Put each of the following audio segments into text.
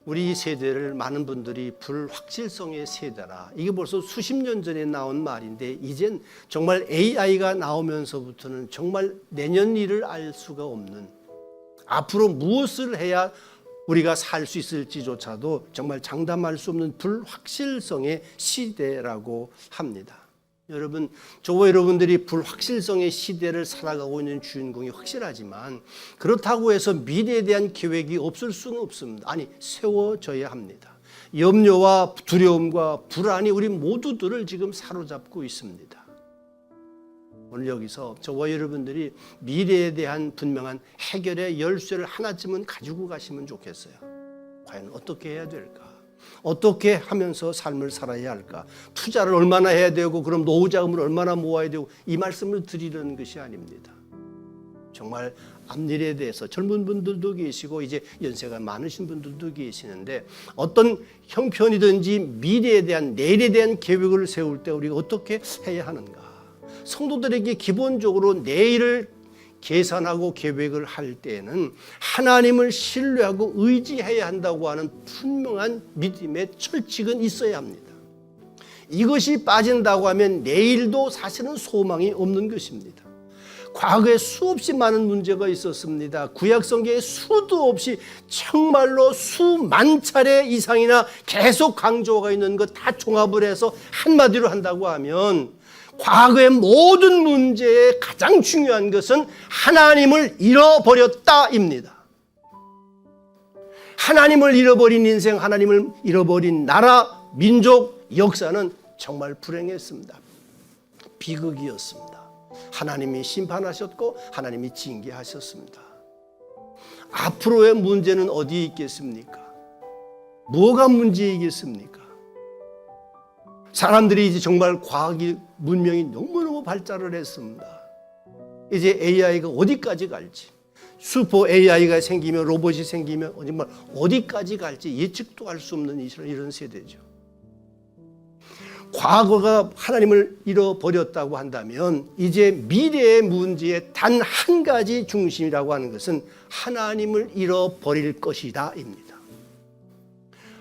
우리 세대를 많은 분들이 불확실성의 세대라, 이게 벌써 수십 년 전에 나온 말인데 이젠 정말 AI가 나오면서부터는 정말 내년 일을 알 수가 없는, 앞으로 무엇을 해야 우리가 살 수 있을지조차도 정말 장담할 수 없는 불확실성의 시대라고 합니다. 여러분, 저와 여러분들이 불확실성의 시대를 살아가고 있는 주인공이 확실하지만 그렇다고 해서 미래에 대한 계획이 없을 수는 없습니다. 아니, 세워져야 합니다. 염려와 두려움과 불안이 우리 모두들을 지금 사로잡고 있습니다. 오늘 여기서 저와 여러분들이 미래에 대한 분명한 해결의 열쇠를 하나쯤은 가지고 가시면 좋겠어요. 과연 어떻게 해야 될까? 어떻게 하면서 삶을 살아야 할까? 투자를 얼마나 해야 되고, 그럼 노후 자금을 얼마나 모아야 되고, 이 말씀을 드리려는 것이 아닙니다. 정말 앞일에 대해서 젊은 분들도 계시고 이제 연세가 많으신 분들도 계시는데, 어떤 형편이든지 미래에 대한, 내일에 대한 계획을 세울 때 우리가 어떻게 해야 하는가? 성도들에게 기본적으로 내일을 계산하고 계획을 할 때에는 하나님을 신뢰하고 의지해야 한다고 하는 분명한 믿음의 철칙은 있어야 합니다. 이것이 빠진다고 하면 내일도 사실은 소망이 없는 것입니다. 과거에 수없이 많은 문제가 있었습니다. 구약 성경에 수도 없이 정말로 수만 차례 이상이나 계속 강조가 있는 것 다 종합을 해서 한마디로 한다고 하면 과거의 모든 문제의 가장 중요한 것은 하나님을 잃어버렸다입니다. 하나님을 잃어버린 인생, 하나님을 잃어버린 나라, 민족, 역사는 정말 불행했습니다. 비극이었습니다. 하나님이 심판하셨고 하나님이 징계하셨습니다. 앞으로의 문제는 어디에 있겠습니까? 뭐가 문제이겠습니까? 사람들이 이제 정말 과학이, 문명이 너무너무 발달을 했습니다. 이제 AI가 어디까지 갈지, 슈퍼 AI가 생기면, 로봇이 생기면 정말 어디까지 갈지 예측도 할 수 없는 이런 세대죠. 과거가 하나님을 잃어버렸다고 한다면 이제 미래의 문제의 단 한 가지 중심이라고 하는 것은 하나님을 잃어버릴 것이다 입니다.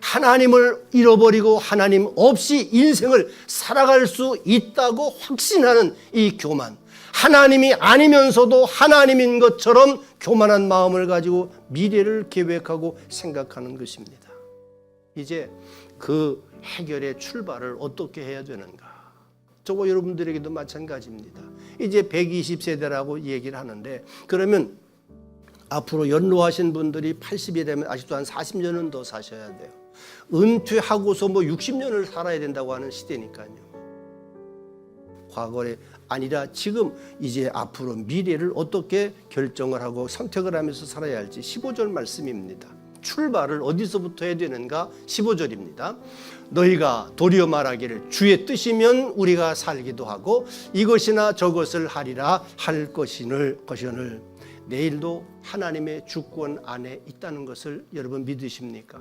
하나님을 잃어버리고 하나님 없이 인생을 살아갈 수 있다고 확신하는 이 교만, 하나님이 아니면서도 하나님인 것처럼 교만한 마음을 가지고 미래를 계획하고 생각하는 것입니다. 이제 그 해결의 출발을 어떻게 해야 되는가? 저거 여러분들에게도 마찬가지입니다. 이제 120세대라고 얘기를 하는데, 그러면 앞으로 연로하신 분들이 80이 되면 아직도 한 40년은 더 사셔야 돼요. 은퇴하고서 60년을 살아야 된다고 하는 시대니까요. 과거에 아니라 지금 이제 앞으로 미래를 어떻게 결정을 하고 선택을 하면서 살아야 할지 15절 말씀입니다. 출발을 어디서부터 해야 되는가? 15절입니다. 너희가 도리어 말하기를 주의 뜻이면 우리가 살기도 하고 이것이나 저것을 하리라 할 것이늘 내일도 하나님의 주권 안에 있다는 것을 여러분 믿으십니까?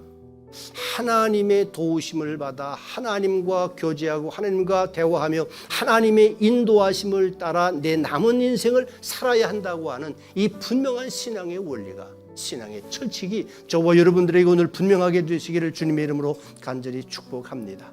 하나님의 도우심을 받아 하나님과 교제하고 하나님과 대화하며 하나님의 인도하심을 따라 내 남은 인생을 살아야 한다고 하는 이 분명한 신앙의 원리가, 신앙의 철칙이 저와 여러분들에게 오늘 분명하게 되시기를 주님의 이름으로 간절히 축복합니다.